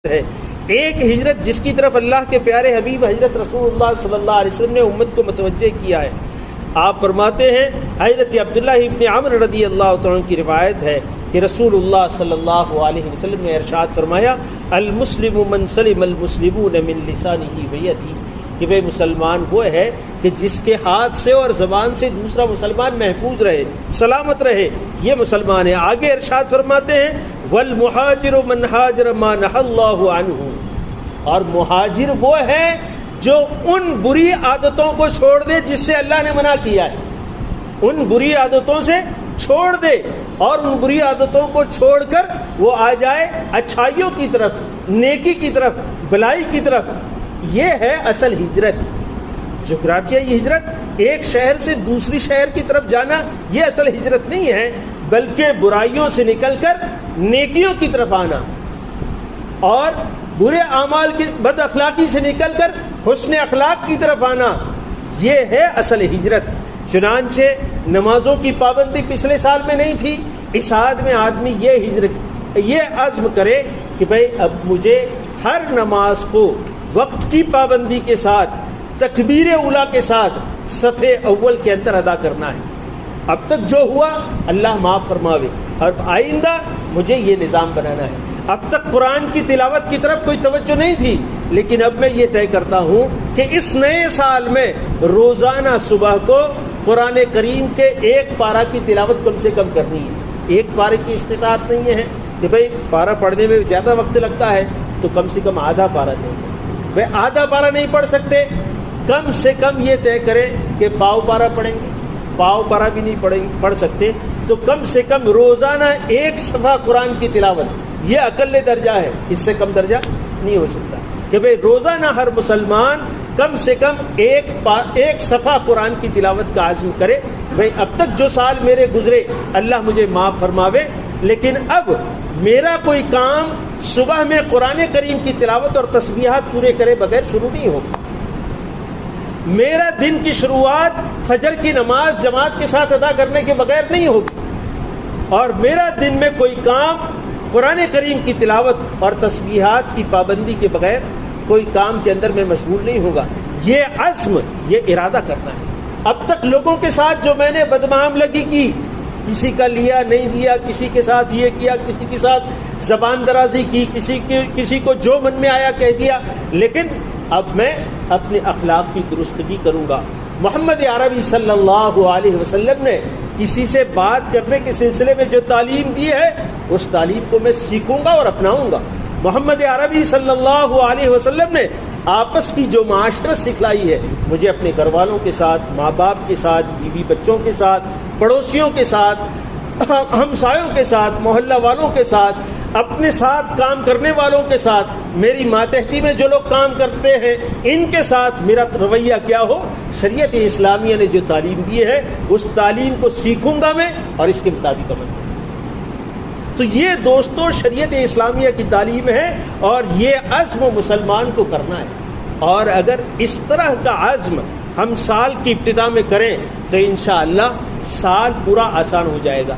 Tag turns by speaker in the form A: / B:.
A: ہے۔ ایک ہجرت جس کی طرف اللہ کے پیارے حبیب حضرت رسول اللہ صلی اللہ علیہ وسلم نے امت کو متوجہ کیا ہے۔ آپ فرماتے ہیں، حضرت عبداللہ ابن عمر رضی اللہ تعالیٰ عنہ کی روایت ہے کہ رسول اللہ صلی اللہ علیہ وسلم نے ارشاد فرمایا، المسلم من سلم المسلمون من لسانہ ویدہ، کہ بھئی مسلمان وہ ہے کہ جس کے ہاتھ سے اور زبان سے دوسرا مسلمان محفوظ رہے، سلامت رہے، یہ مسلمان ہے۔ آگے ارشاد فرماتے ہیں، والمہاجر من ہاجر ما نہى اللہ عنہ، اور مہاجر وہ ہے جو ان بری عادتوں کو چھوڑ دے جس سے اللہ نے منع کیا ہے، ان بری عادتوں سے چھوڑ دے اور ان بری عادتوں کو چھوڑ کر وہ آ جائے اچھائیوں کی طرف، نیکی کی طرف، بھلائی کی طرف۔ یہ ہے اصل ہجرت۔ جغرافیائی ہجرت، ایک شہر سے دوسری شہر کی طرف جانا، یہ اصل ہجرت نہیں ہے، بلکہ برائیوں سے نکل کر نیکیوں کی طرف آنا اور برے اعمال کی بد اخلاقی سے نکل کر حسن اخلاق کی طرف آنا، یہ ہے اصل ہجرت۔ چنانچہ نمازوں کی پابندی پچھلے سال میں نہیں تھی، اس سال میں آدمی یہ عزم کرے کہ بھئی اب مجھے ہر نماز کو وقت کی پابندی کے ساتھ، تکبیر اولیٰ کے ساتھ صف اول کے اندر ادا کرنا ہے۔ اب تک جو ہوا اللہ معاف فرماوے، اور آئندہ مجھے یہ نظام بنانا ہے۔ اب تک قرآن کی تلاوت کی طرف کوئی توجہ نہیں تھی، لیکن اب میں یہ طے کرتا ہوں کہ اس نئے سال میں روزانہ صبح کو قرآن کریم کے ایک پارہ کی تلاوت کم سے کم کرنی ہے۔ ایک پارے کی استطاعت نہیں ہے کہ بھئی پارہ پڑھنے میں زیادہ وقت لگتا ہے تو کم سے کم آدھا پارہ دیں گے۔ بھئی آدھا پارہ نہیں پڑھ سکتے، کم سے کم یہ طے کریں کہ پاؤ پارہ پڑھیں گے۔ پاؤ پارہ بھی نہیں پڑھ سکتے تو کم سے کم روزانہ ایک صفحہ قرآن کی تلاوت، یہ اقل درجہ ہے، اس سے کم درجہ نہیں ہو سکتا کہ بھئی روزانہ ہر مسلمان کم سے کم ایک صفحہ قرآن کی تلاوت کا عزم کرے۔ بھئی اب تک جو سال میرے گزرے اللہ مجھے معاف فرماوے، لیکن اب میرا کوئی کام صبح میں قرآن کریم کی تلاوت اور تسبیحات پورے کرے بغیر شروع نہیں ہوگا۔ میرا دن کی شروعات فجر کی نماز جماعت کے ساتھ ادا کرنے کے بغیر نہیں ہوگی، اور میرا دن میں کوئی کام قرآن کریم کی تلاوت اور تسبیحات کی پابندی کے بغیر کوئی کام کے اندر میں مشغول نہیں ہوگا۔ یہ عزم، یہ ارادہ کرنا ہے۔ اب تک لوگوں کے ساتھ جو میں نے بدمعاملگی کی، کسی کا لیا نہیں دیا، کسی کے ساتھ یہ کیا، کسی کے ساتھ زبان درازی کی، کسی کو جو من میں آیا کہہ دیا، لیکن اب میں اپنے اخلاق کی درستگی کروں گا۔ محمد عربی صلی اللہ علیہ وسلم نے کسی سے بات کرنے کے سلسلے میں جو تعلیم دی ہے، اس تعلیم کو میں سیکھوں گا اور اپناؤں گا۔ محمد عربی صلی اللہ علیہ وسلم نے آپس کی جو معاشرت سکھلائی ہے، مجھے اپنے گھر والوں کے ساتھ، ماں باپ کے ساتھ، بیوی بچوں کے ساتھ، پڑوسیوں کے ساتھ، ہمسایوں کے ساتھ، محلہ والوں کے ساتھ، اپنے ساتھ کام کرنے والوں کے ساتھ، میری ماتحتی میں جو لوگ کام کرتے ہیں ان کے ساتھ میرا رویہ کیا ہو، شریعت اسلامیہ نے جو تعلیم دی ہے اس تعلیم کو سیکھوں گا میں اور اس کے مطابق عمل کروں گا۔ تو یہ دوستو شریعت اسلامیہ کی تعلیم ہے، اور یہ عزم مسلمان کو کرنا ہے۔ اور اگر اس طرح کا عزم ہم سال کی ابتدا میں کریں تو انشاءاللہ سال پورا آسان ہو جائے گا۔